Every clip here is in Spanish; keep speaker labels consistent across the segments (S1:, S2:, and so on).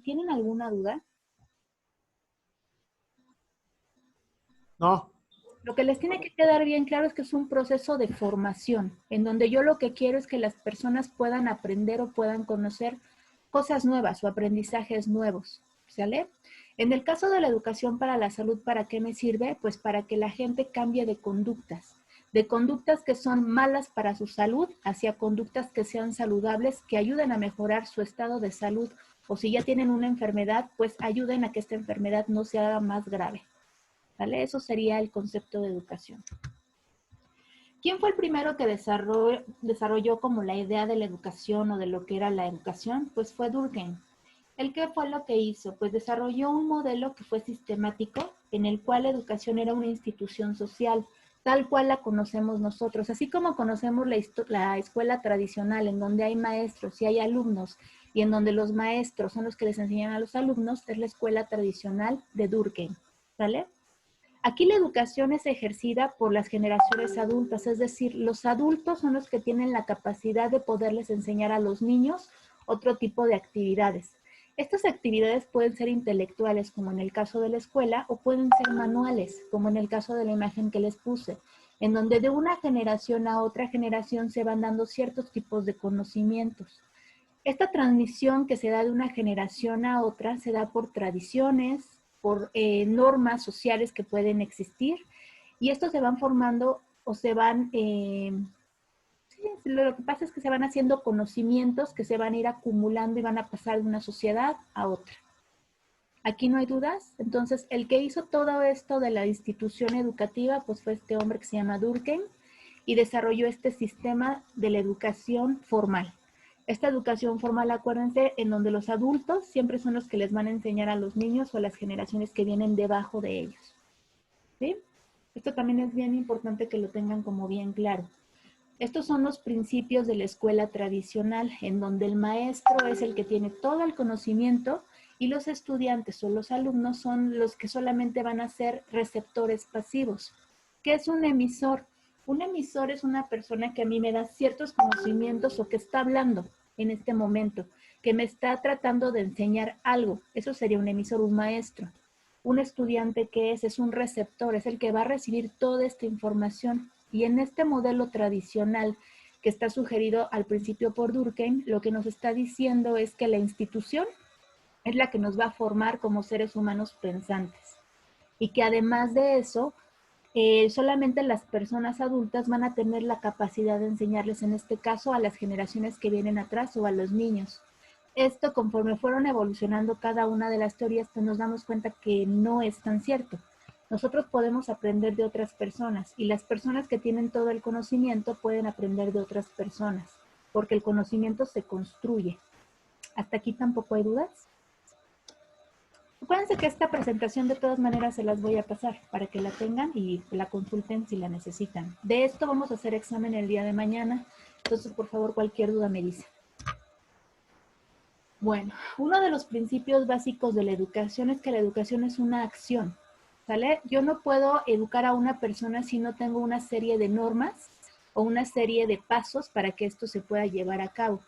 S1: ¿Tienen alguna duda?
S2: No.
S1: Lo que les tiene que quedar bien claro es que es un proceso de formación, en donde yo lo que quiero es que las personas puedan aprender o puedan conocer cosas nuevas o aprendizajes nuevos, ¿sale? En el caso de la educación para la salud, ¿para qué me sirve? Pues para que la gente cambie de conductas que son malas para su salud hacia conductas que sean saludables, que ayuden a mejorar su estado de salud, o si ya tienen una enfermedad, pues ayuden a que esta enfermedad no se haga más grave. ¿Vale? Eso sería el concepto de educación. ¿Quién fue el primero que desarrolló como la idea de la educación o de lo que era la educación? Pues fue Durkheim. ¿El qué fue lo que hizo? Pues desarrolló un modelo que fue sistemático, en el cual la educación era una institución social, tal cual la conocemos nosotros. Así como conocemos la escuela tradicional, en donde hay maestros y hay alumnos, y en donde los maestros son los que les enseñan a los alumnos, es la escuela tradicional de Durkheim. ¿Vale? Aquí la educación es ejercida por las generaciones adultas, es decir, los adultos son los que tienen la capacidad de poderles enseñar a los niños otro tipo de actividades. Estas actividades pueden ser intelectuales, como en el caso de la escuela, o pueden ser manuales, como en el caso de la imagen que les puse, en donde de una generación a otra generación se van dando ciertos tipos de conocimientos. Esta transmisión que se da de una generación a otra se da por tradiciones, por normas sociales que pueden existir, y estos se van formando o se van, sí, lo que pasa es que se van haciendo conocimientos que se van a ir acumulando y van a pasar de una sociedad a otra. Aquí no hay dudas. Entonces, el que hizo todo esto de la institución educativa, pues fue este hombre que se llama Durkheim, y desarrolló este sistema de la educación formal. Esta educación formal, acuérdense, en donde los adultos siempre son los que les van a enseñar a los niños o a las generaciones que vienen debajo de ellos. ¿Sí? Esto también es bien importante que lo tengan como bien claro. Estos son los principios de la escuela tradicional, en donde el maestro es el que tiene todo el conocimiento y los estudiantes o los alumnos son los que solamente van a ser receptores pasivos. ¿Qué es un emisor? Un emisor es una persona que a mí me da ciertos conocimientos o que está hablando en este momento, que me está tratando de enseñar algo. Eso sería un emisor, un maestro. Un estudiante que es un receptor, es el que va a recibir toda esta información. Y en este modelo tradicional que está sugerido al principio por Durkheim, lo que nos está diciendo es que la institución es la que nos va a formar como seres humanos pensantes. Y que además de eso, solamente las personas adultas van a tener la capacidad de enseñarles, en este caso, a las generaciones que vienen atrás o a los niños. Esto, conforme fueron evolucionando cada una de las teorías, pues nos damos cuenta que no es tan cierto. Nosotros podemos aprender de otras personas y las personas que tienen todo el conocimiento pueden aprender de otras personas, porque el conocimiento se construye. ¿Hasta aquí tampoco hay dudas? Acuérdense que esta presentación de todas maneras se las voy a pasar para que la tengan y la consulten si la necesitan. De esto vamos a hacer examen el día de mañana, entonces por favor cualquier duda me dice. Bueno, uno de los principios básicos de la educación es que la educación es una acción, ¿sale? Yo no puedo educar a una persona si no tengo una serie de normas o una serie de pasos para que esto se pueda llevar a cabo.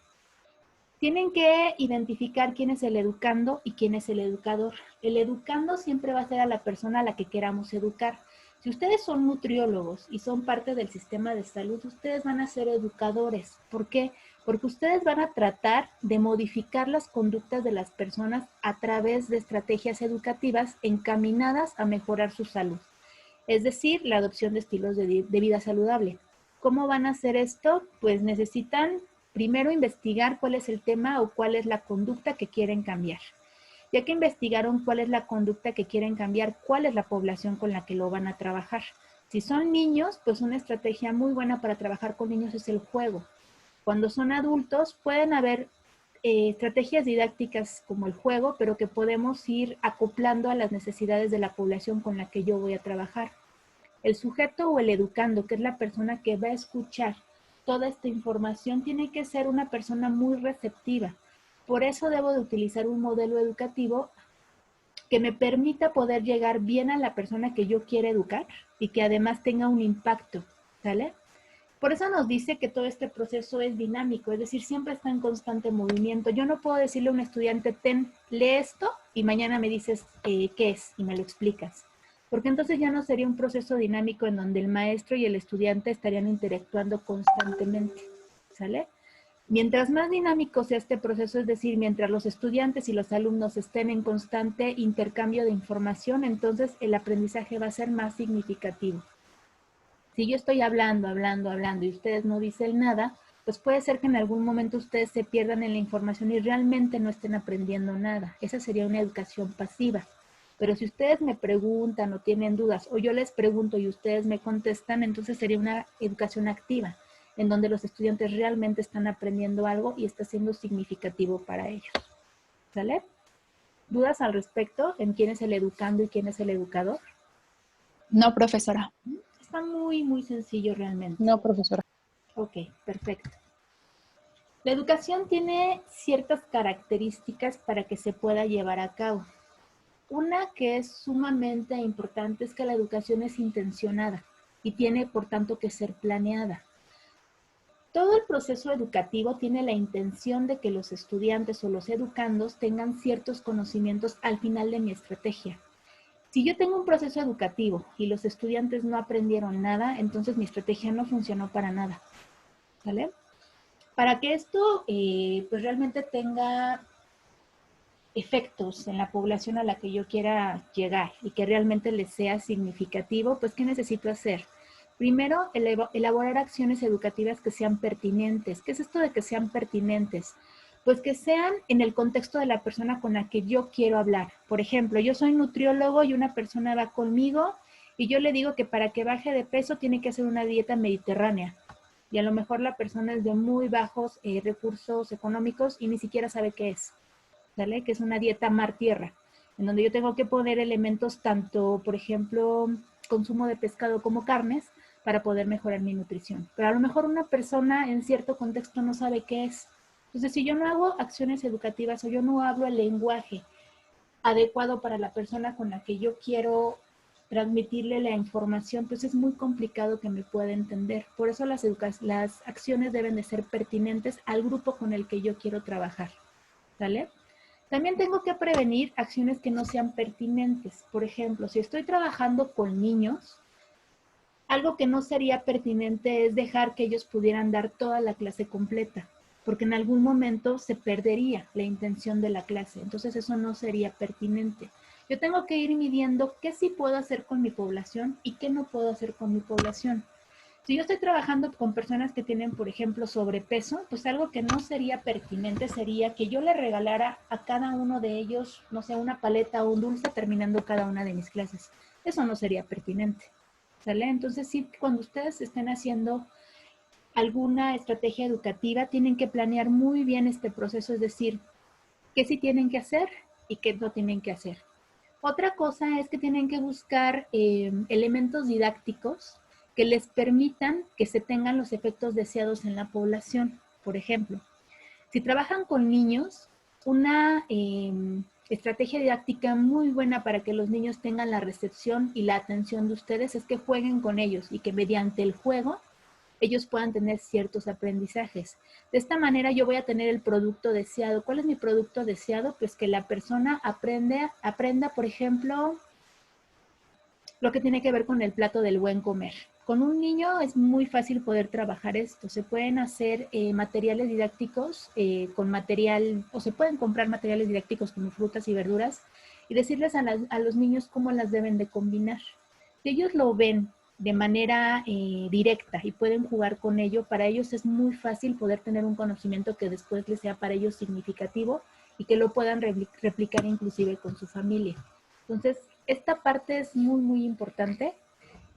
S1: Tienen que identificar quién es el educando y quién es el educador. El educando siempre va a ser a la persona a la que queramos educar. Si ustedes son nutriólogos y son parte del sistema de salud, ustedes van a ser educadores. ¿Por qué? Porque ustedes van a tratar de modificar las conductas de las personas a través de estrategias educativas encaminadas a mejorar su salud. Es decir, la adopción de estilos de vida saludable. ¿Cómo van a hacer esto? Pues necesitan primero investigar cuál es el tema o cuál es la conducta que quieren cambiar. Ya que investigaron cuál es la conducta que quieren cambiar, cuál es la población con la que lo van a trabajar. Si son niños, pues una estrategia muy buena para trabajar con niños es el juego. Cuando son adultos, pueden haber estrategias didácticas como el juego, pero que podemos ir acoplando a las necesidades de la población con la que yo voy a trabajar. El sujeto o el educando, que es la persona que va a escuchar toda esta información, tiene que ser una persona muy receptiva. Por eso debo de utilizar un modelo educativo que me permita poder llegar bien a la persona que yo quiero educar y que además tenga un impacto, ¿sale? Por eso nos dice que todo este proceso es dinámico, es decir, siempre está en constante movimiento. Yo no puedo decirle a un estudiante, lee esto y mañana me dices qué es y me lo explicas. Porque entonces ya no sería un proceso dinámico en donde el maestro y el estudiante estarían interactuando constantemente, ¿sale? Mientras más dinámico sea este proceso, es decir, mientras los estudiantes y los alumnos estén en constante intercambio de información, entonces el aprendizaje va a ser más significativo. Si yo estoy hablando y ustedes no dicen nada, pues puede ser que en algún momento ustedes se pierdan en la información y realmente no estén aprendiendo nada. Esa sería una educación pasiva. Pero si ustedes me preguntan o tienen dudas, o yo les pregunto y ustedes me contestan, entonces sería una educación activa, en donde los estudiantes realmente están aprendiendo algo y está siendo significativo para ellos. ¿Sale? ¿Dudas al respecto en quién es el educando y quién es el educador?
S3: No, profesora.
S1: Está muy, muy sencillo realmente.
S3: No, profesora.
S1: Ok, perfecto. La educación tiene ciertas características para que se pueda llevar a cabo. Una que es sumamente importante es que la educación es intencionada y tiene, por tanto, que ser planeada. Todo el proceso educativo tiene la intención de que los estudiantes o los educandos tengan ciertos conocimientos al final de mi estrategia. Si yo tengo un proceso educativo y los estudiantes no aprendieron nada, entonces mi estrategia no funcionó para nada. ¿Vale? Para que esto pues realmente tenga efectos en la población a la que yo quiera llegar y que realmente les sea significativo, pues ¿qué necesito hacer? Primero, elaborar acciones educativas que sean pertinentes. ¿Qué es esto de que sean pertinentes? Pues que sean en el contexto de la persona con la que yo quiero hablar. Por ejemplo, yo soy nutriólogo y una persona va conmigo y yo le digo que para que baje de peso tiene que hacer una dieta mediterránea. Y a lo mejor la persona es de muy bajos recursos económicos y ni siquiera sabe qué es, ¿vale? Que es una dieta mar-tierra, en donde yo tengo que poner elementos tanto, por ejemplo, consumo de pescado como carnes, para poder mejorar mi nutrición. Pero a lo mejor una persona en cierto contexto no sabe qué es. Entonces, si yo no hago acciones educativas o yo no hablo el lenguaje adecuado para la persona con la que yo quiero transmitirle la información, pues es muy complicado que me pueda entender. Por eso las acciones deben de ser pertinentes al grupo con el que yo quiero trabajar, ¿vale? También tengo que prevenir acciones que no sean pertinentes. Por ejemplo, si estoy trabajando con niños, algo que no sería pertinente es dejar que ellos pudieran dar toda la clase completa, porque en algún momento se perdería la intención de la clase. Entonces eso no sería pertinente. Yo tengo que ir midiendo qué sí puedo hacer con mi población y qué no puedo hacer con mi población. Si yo estoy trabajando con personas que tienen, por ejemplo, sobrepeso, pues algo que no sería pertinente sería que yo le regalara a cada uno de ellos, no sé, una paleta o un dulce terminando cada una de mis clases. Eso no sería pertinente, ¿sale? Entonces sí, cuando ustedes estén haciendo alguna estrategia educativa, tienen que planear muy bien este proceso, es decir, qué sí tienen que hacer y qué no tienen que hacer. Otra cosa es que tienen que buscar elementos didácticos que les permitan que se tengan los efectos deseados en la población. Por ejemplo, si trabajan con niños, una estrategia didáctica muy buena para que los niños tengan la recepción y la atención de ustedes es que jueguen con ellos y que mediante el juego ellos puedan tener ciertos aprendizajes. De esta manera yo voy a tener el producto deseado. ¿Cuál es mi producto deseado? Pues que la persona aprenda, por ejemplo, lo que tiene que ver con el plato del buen comer. Con un niño es muy fácil poder trabajar esto. Se pueden hacer materiales didácticos con material, o se pueden comprar materiales didácticos como frutas y verduras y decirles a los niños cómo las deben de combinar. Si ellos lo ven de manera directa y pueden jugar con ello, para ellos es muy fácil poder tener un conocimiento que después les sea para ellos significativo y que lo puedan replicar inclusive con su familia. Entonces, esta parte es muy, muy importante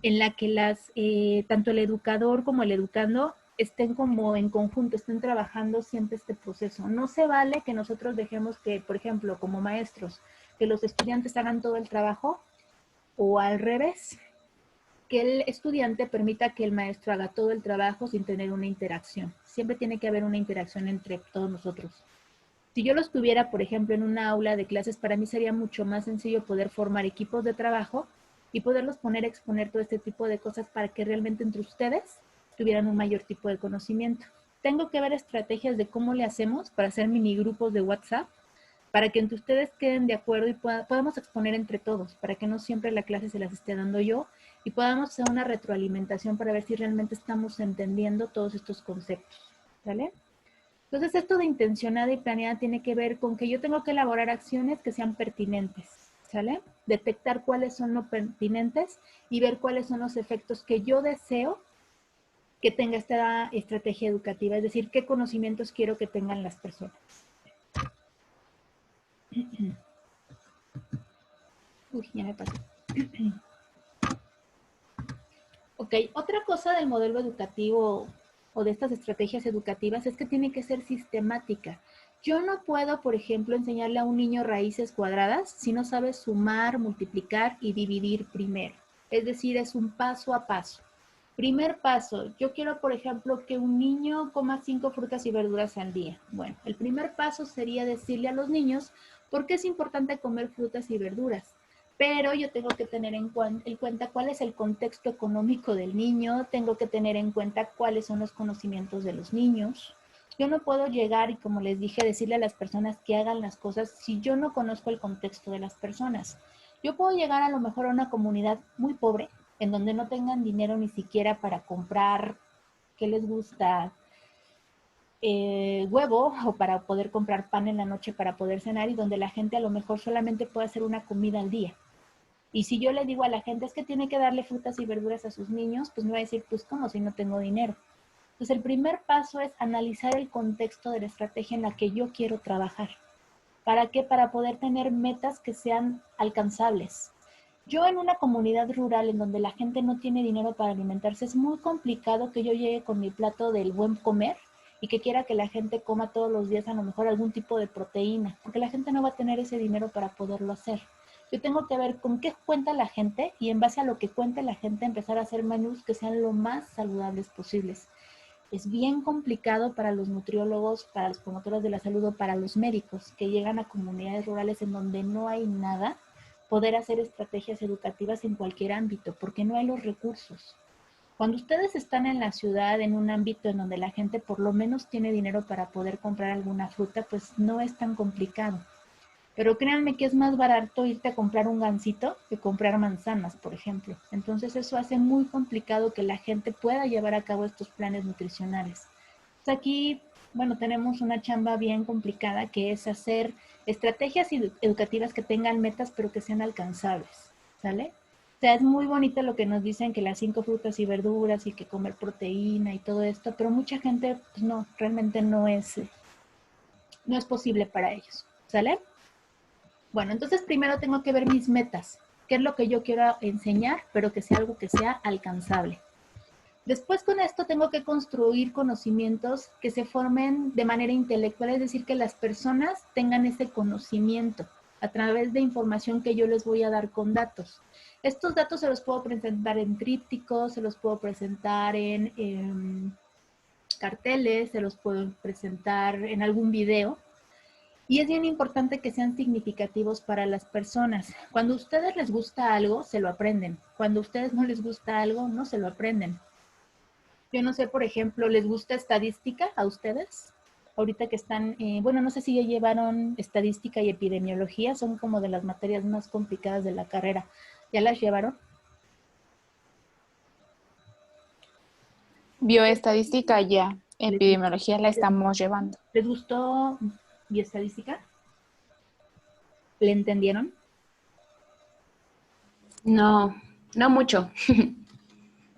S1: en la que tanto el educador como el educando estén como en conjunto, estén trabajando siempre este proceso. No se vale que nosotros dejemos que, por ejemplo, como maestros, que los estudiantes hagan todo el trabajo o al revés, que el estudiante permita que el maestro haga todo el trabajo sin tener una interacción. Siempre tiene que haber una interacción entre todos nosotros. Si yo los tuviera, por ejemplo, en una aula de clases, para mí sería mucho más sencillo poder formar equipos de trabajo y poderlos poner a exponer todo este tipo de cosas para que realmente entre ustedes tuvieran un mayor tipo de conocimiento. Tengo que ver estrategias de cómo le hacemos para hacer mini grupos de WhatsApp, para que entre ustedes queden de acuerdo y podamos exponer entre todos, para que no siempre la clase se las esté dando yo y podamos hacer una retroalimentación para ver si realmente estamos entendiendo todos estos conceptos, ¿vale? Entonces, esto de intencionada y planeada tiene que ver con que yo tengo que elaborar acciones que sean pertinentes, ¿sale? Detectar cuáles son los pertinentes y ver cuáles son los efectos que yo deseo que tenga esta estrategia educativa, es decir, qué conocimientos quiero que tengan las personas. Uy, ya me pasó. Ok, otra cosa del modelo educativo o de estas estrategias educativas es que tiene que ser sistemática. Yo no puedo, por ejemplo, enseñarle a un niño raíces cuadradas si no sabe sumar, multiplicar y dividir primero. Es decir, es un paso a paso. Primer paso, yo quiero, por ejemplo, que un niño coma 5 frutas y verduras al día. Bueno, el primer paso sería decirle a los niños por qué es importante comer frutas y verduras. Pero yo tengo que tener en cuenta cuál es el contexto económico del niño, tengo que tener en cuenta cuáles son los conocimientos de los niños. Yo no puedo llegar y, como les dije, decirle a las personas que hagan las cosas si yo no conozco el contexto de las personas. Yo puedo llegar a lo mejor a una comunidad muy pobre, en donde no tengan dinero ni siquiera para comprar, ¿qué les gusta? Huevo, o para poder comprar pan en la noche para poder cenar, y donde la gente a lo mejor solamente puede hacer una comida al día. Y si yo le digo a la gente es que tiene que darle frutas y verduras a sus niños, pues me va a decir, pues ¿cómo si no tengo dinero? Entonces el primer paso es analizar el contexto de la estrategia en la que yo quiero trabajar. ¿Para qué? Para poder tener metas que sean alcanzables. Yo en una comunidad rural en donde la gente no tiene dinero para alimentarse, es muy complicado que yo llegue con mi plato del buen comer y que quiera que la gente coma todos los días a lo mejor algún tipo de proteína, porque la gente no va a tener ese dinero para poderlo hacer. Yo tengo que ver con qué cuenta la gente y en base a lo que cuente la gente empezar a hacer menús que sean lo más saludables posibles. Es bien complicado para los nutriólogos, para los promotores de la salud o para los médicos que llegan a comunidades rurales en donde no hay nada, poder hacer estrategias educativas en cualquier ámbito, porque no hay los recursos. Cuando ustedes están en la ciudad, en un ámbito en donde la gente por lo menos tiene dinero para poder comprar alguna fruta, pues no es tan complicado. Pero créanme que es más barato irte a comprar un gansito que comprar manzanas, por ejemplo. Entonces eso hace muy complicado que la gente pueda llevar a cabo estos planes nutricionales. Entonces aquí, bueno, tenemos una chamba bien complicada que es hacer estrategias educativas que tengan metas pero que sean alcanzables, ¿sale? O sea, es muy bonito lo que nos dicen que las 5 frutas y verduras y que comer proteína y todo esto, pero mucha gente, pues no, realmente no es posible para ellos, ¿sale? Bueno, entonces primero tengo que ver mis metas, qué es lo que yo quiero enseñar, pero que sea algo que sea alcanzable. Después con esto tengo que construir conocimientos que se formen de manera intelectual, es decir, que las personas tengan ese conocimiento a través de información que yo les voy a dar con datos. Estos datos se los puedo presentar en trípticos, se los puedo presentar en carteles, se los puedo presentar en algún video. Y es bien importante que sean significativos para las personas. Cuando a ustedes les gusta algo, se lo aprenden. Cuando a ustedes no les gusta algo, no se lo aprenden. Yo no sé, por ejemplo, ¿les gusta estadística a ustedes? Ahorita que están, bueno, no sé si ya llevaron estadística y epidemiología, son como de las materias más complicadas de la carrera. ¿Ya las llevaron?
S3: Bioestadística ya, epidemiología la estamos llevando.
S1: ¿Les gustó bioestadística? ¿Le entendieron?
S4: No, no mucho.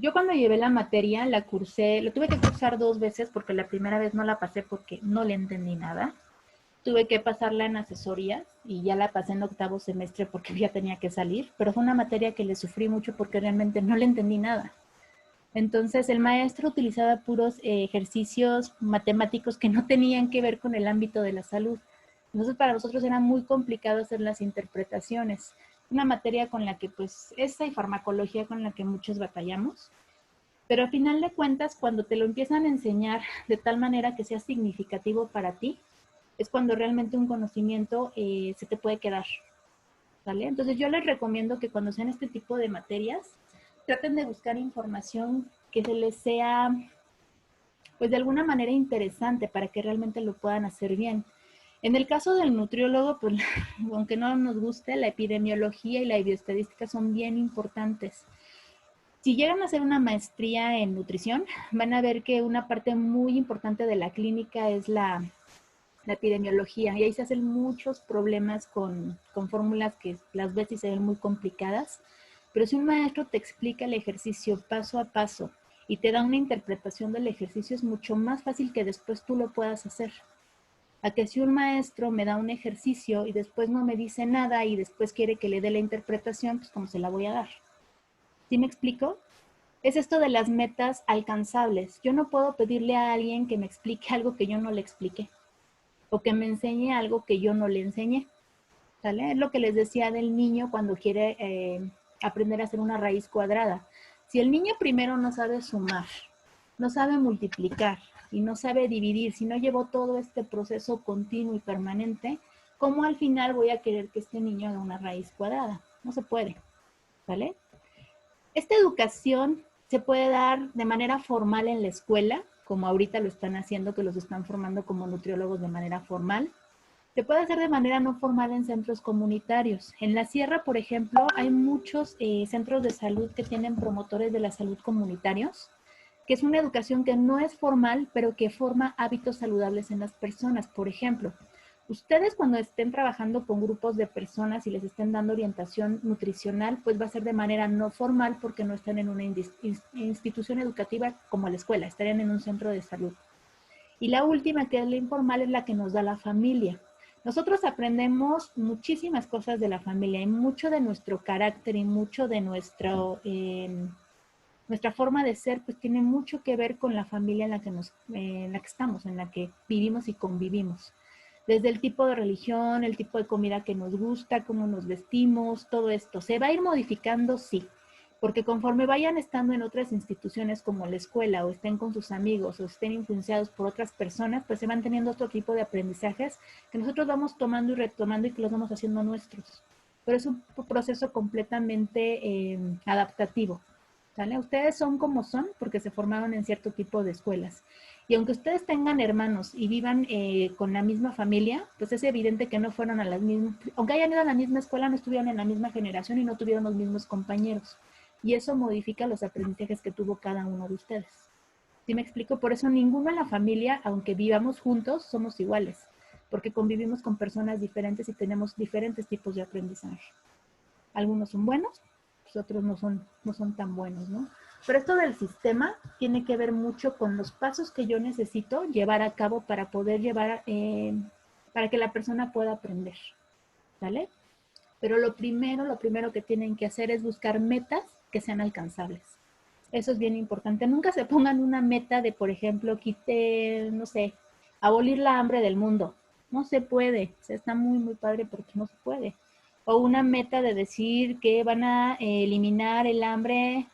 S1: Yo cuando llevé la materia, la cursé, lo tuve que cursar 2 veces porque la primera vez no la pasé porque no le entendí nada. Tuve que pasarla en asesorías y ya la pasé en 8º semestre porque ya tenía que salir, pero fue una materia que le sufrí mucho porque realmente no le entendí nada. Entonces el maestro utilizaba puros ejercicios matemáticos que no tenían que ver con el ámbito de la salud. Entonces para nosotros era muy complicado hacer las interpretaciones. Una materia con la que pues esa y farmacología con la que muchos batallamos. Pero al final de cuentas, cuando te lo empiezan a enseñar de tal manera que sea significativo para ti, es cuando realmente un conocimiento se te puede quedar, ¿vale? Entonces yo les recomiendo que cuando sean este tipo de materias, traten de buscar información que se les sea, pues de alguna manera interesante para que realmente lo puedan hacer bien. En el caso del nutriólogo, pues aunque no nos guste, la epidemiología y la bioestadística son bien importantes. Si llegan a hacer una maestría en nutrición, van a ver que una parte muy importante de la clínica es la epidemiología, y ahí se hacen muchos problemas con fórmulas que las ves y se ven muy complicadas, pero si un maestro te explica el ejercicio paso a paso y te da una interpretación del ejercicio, es mucho más fácil que después tú lo puedas hacer. A que si un maestro me da un ejercicio y después no me dice nada y después quiere que le dé la interpretación, pues ¿cómo se la voy a dar? ¿Sí me explico? Es esto de las metas alcanzables. Yo no puedo pedirle a alguien que me explique algo que yo no le expliqué o que me enseñe algo que yo no le enseñé. ¿Sale? Es lo que les decía del niño cuando quiere aprender a hacer una raíz cuadrada. Si el niño primero no sabe sumar, no sabe multiplicar y no sabe dividir, si no llevó todo este proceso continuo y permanente, ¿cómo al final voy a querer que este niño haga una raíz cuadrada? No se puede. ¿Vale? Esta educación se puede dar de manera formal en la escuela, como ahorita lo están haciendo, que los están formando como nutriólogos de manera formal. Se puede hacer de manera no formal en centros comunitarios. En la sierra, por ejemplo, hay muchos centros de salud que tienen promotores de la salud comunitarios, que es una educación que no es formal, pero que forma hábitos saludables en las personas. Por ejemplo, ustedes cuando estén trabajando con grupos de personas y les estén dando orientación nutricional, pues va a ser de manera no formal porque no están en una institución educativa como la escuela, estarían en un centro de salud. Y la última, que es la informal, es la que nos da la familia. Nosotros aprendemos muchísimas cosas de la familia y mucho de nuestro carácter y mucho de nuestra forma de ser, pues tiene mucho que ver con la familia en la que estamos, en la que vivimos y convivimos. Desde el tipo de religión, el tipo de comida que nos gusta, cómo nos vestimos, todo esto. ¿Se va a ir modificando? Sí, porque conforme vayan estando en otras instituciones como la escuela o estén con sus amigos o estén influenciados por otras personas, pues se van teniendo otro tipo de aprendizajes que nosotros vamos tomando y retomando y que los vamos haciendo nuestros. Pero es un proceso completamente adaptativo. ¿Sale? Ustedes son como son porque se formaron en cierto tipo de escuelas. Y aunque ustedes tengan hermanos y vivan con la misma familia, pues es evidente que no fueron a las mismas, aunque hayan ido a la misma escuela, no estuvieron en la misma generación y no tuvieron los mismos compañeros. Y eso modifica los aprendizajes que tuvo cada uno de ustedes. ¿Sí me explico? Por eso ninguno en la familia, aunque vivamos juntos, somos iguales, porque convivimos con personas diferentes y tenemos diferentes tipos de aprendizaje. Algunos son buenos, pues otros no son tan buenos, ¿no? Pero esto del sistema tiene que ver mucho con los pasos que yo necesito llevar a cabo para poder para que la persona pueda aprender, ¿vale? Pero lo primero que tienen que hacer es buscar metas que sean alcanzables. Eso es bien importante. Nunca se pongan una meta de, por ejemplo, no sé, abolir la hambre del mundo. No se puede. O sea, está muy, muy padre porque no se puede. O una meta de decir que van a eliminar el hambre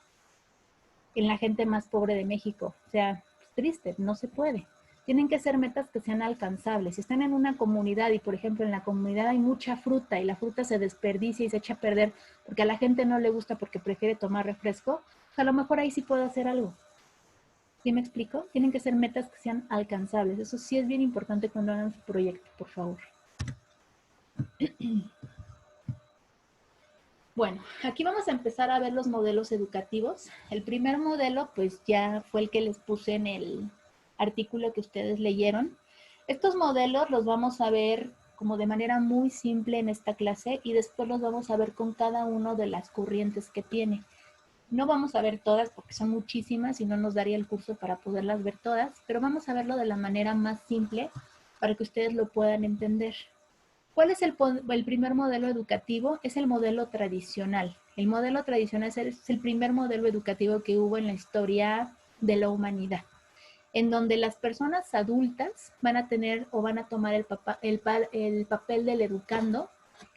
S1: en la gente más pobre de México. O sea, es triste, no se puede. Tienen que ser metas que sean alcanzables. Si están en una comunidad y, por ejemplo, en la comunidad hay mucha fruta y la fruta se desperdicia y se echa a perder porque a la gente no le gusta porque prefiere tomar refresco, pues a lo mejor ahí sí puedo hacer algo. ¿Sí me explico? Tienen que ser metas que sean alcanzables. Eso sí es bien importante cuando hagan su proyecto, por favor. Bueno, aquí vamos a empezar a ver los modelos educativos. El primer modelo, pues ya fue el que les puse en el artículo que ustedes leyeron. Estos modelos los vamos a ver como de manera muy simple en esta clase y después los vamos a ver con cada una de las corrientes que tiene. No vamos a ver todas porque son muchísimas y no nos daría el curso para poderlas ver todas, pero vamos a verlo de la manera más simple para que ustedes lo puedan entender. ¿Cuál es el primer modelo educativo? Es el modelo tradicional. El modelo tradicional es el primer modelo educativo que hubo en la historia de la humanidad, en donde las personas adultas van a tener o van a tomar el papel del educando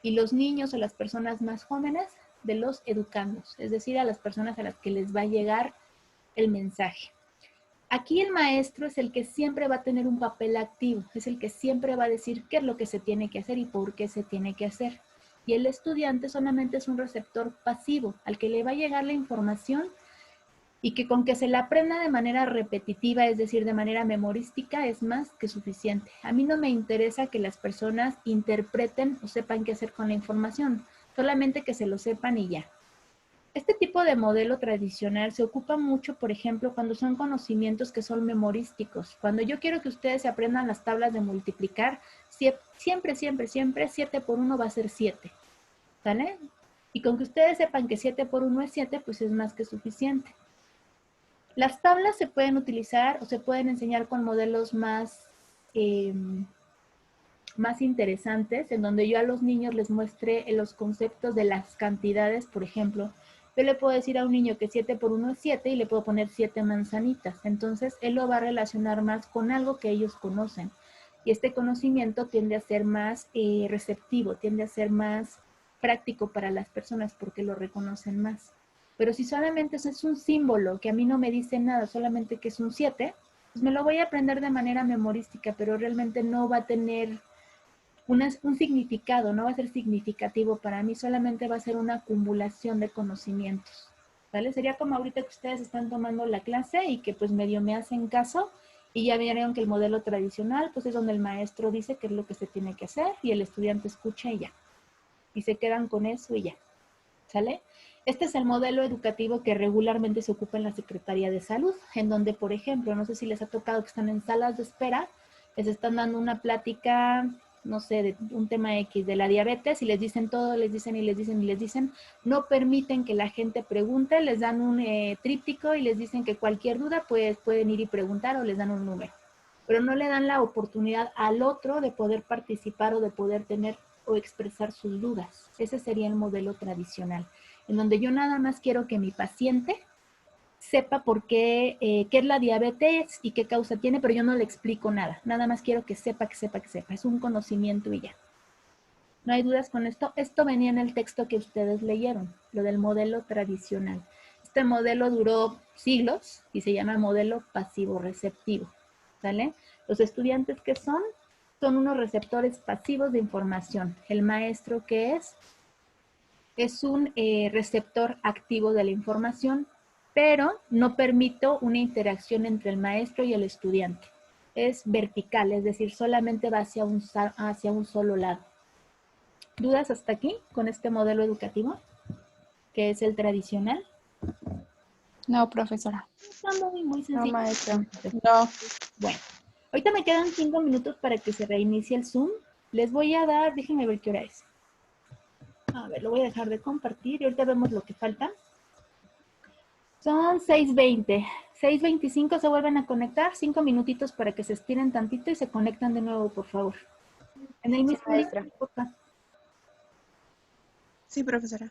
S1: y los niños o las personas más jóvenes de los educandos, es decir, a las personas a las que les va a llegar el mensaje. Aquí el maestro es el que siempre va a tener un papel activo, es el que siempre va a decir qué es lo que se tiene que hacer y por qué se tiene que hacer. Y el estudiante solamente es un receptor pasivo, al que le va a llegar la información y que con que se la aprenda de manera repetitiva, es decir, de manera memorística, es más que suficiente. A mí no me interesa que las personas interpreten o sepan qué hacer con la información, solamente que se lo sepan y ya. Este tipo de modelo tradicional se ocupa mucho, por ejemplo, cuando son conocimientos que son memorísticos. Cuando yo quiero que ustedes se aprendan las tablas de multiplicar, siempre, 7 por 1 va a ser 7, ¿sale? Y con que ustedes sepan que 7 por 1 es 7, pues es más que suficiente. Las tablas se pueden utilizar o se pueden enseñar con modelos más interesantes, en donde yo a los niños les muestre los conceptos de las cantidades. Por ejemplo, yo le puedo decir a un niño que 7 por 1 es 7 y le puedo poner 7 manzanitas. Entonces, él lo va a relacionar más con algo que ellos conocen. Y este conocimiento tiende a ser más receptivo, tiende a ser más práctico para las personas porque lo reconocen más. Pero si solamente es un símbolo que a mí no me dice nada, solamente que es un 7, pues me lo voy a aprender de manera memorística, pero realmente no va a tener un significado, no va a ser significativo para mí, solamente va a ser una acumulación de conocimientos, ¿vale? Sería como ahorita que ustedes están tomando la clase y que pues medio me hacen caso y ya vieron que el modelo tradicional pues es donde el maestro dice qué es lo que se tiene que hacer y el estudiante escucha y ya. Y se quedan con eso y ya, ¿sale? Este es el modelo educativo que regularmente se ocupa en la Secretaría de Salud, en donde, por ejemplo, no sé si les ha tocado que están en salas de espera, les están dando una plática, no sé, de un tema X, de la diabetes, y les dicen todo, les dicen y les dicen y les dicen, no permiten que la gente pregunte, les dan un tríptico y les dicen que cualquier duda, pues pueden ir y preguntar o les dan un número. Pero no le dan la oportunidad al otro de poder participar o de poder tener o expresar sus dudas. Ese sería el modelo tradicional, en donde yo nada más quiero que mi paciente sepa por qué, qué es la diabetes y qué causa tiene, pero yo no le explico nada. Nada más quiero que sepa, que sepa, que sepa. Es un conocimiento y ya. ¿No hay dudas con esto? Esto venía en el texto que ustedes leyeron, lo del modelo tradicional. Este modelo duró siglos y se llama modelo pasivo-receptivo, ¿sale? Los estudiantes que son unos receptores pasivos de información. El maestro, ¿qué es? Es un receptor activo de la información, pero no permito una interacción entre el maestro y el estudiante. Es vertical, es decir, solamente va hacia un solo lado. ¿Dudas hasta aquí con este modelo educativo, que es el tradicional?
S3: No, profesora.
S1: Está muy sencillo.
S3: No, maestra. No.
S1: Bueno, ahorita me quedan 5 minutos para que se reinicie el Zoom. Les voy a dar, déjenme ver qué hora es. A ver, lo voy a dejar de compartir y ahorita vemos lo que falta. Son 6:20. 6:25 se vuelven a conectar. 5 minutitos para que se estiren tantito y se conectan de nuevo, por favor. En el mismo
S4: maestra.
S1: link, por favor.
S5: Sí, profesora.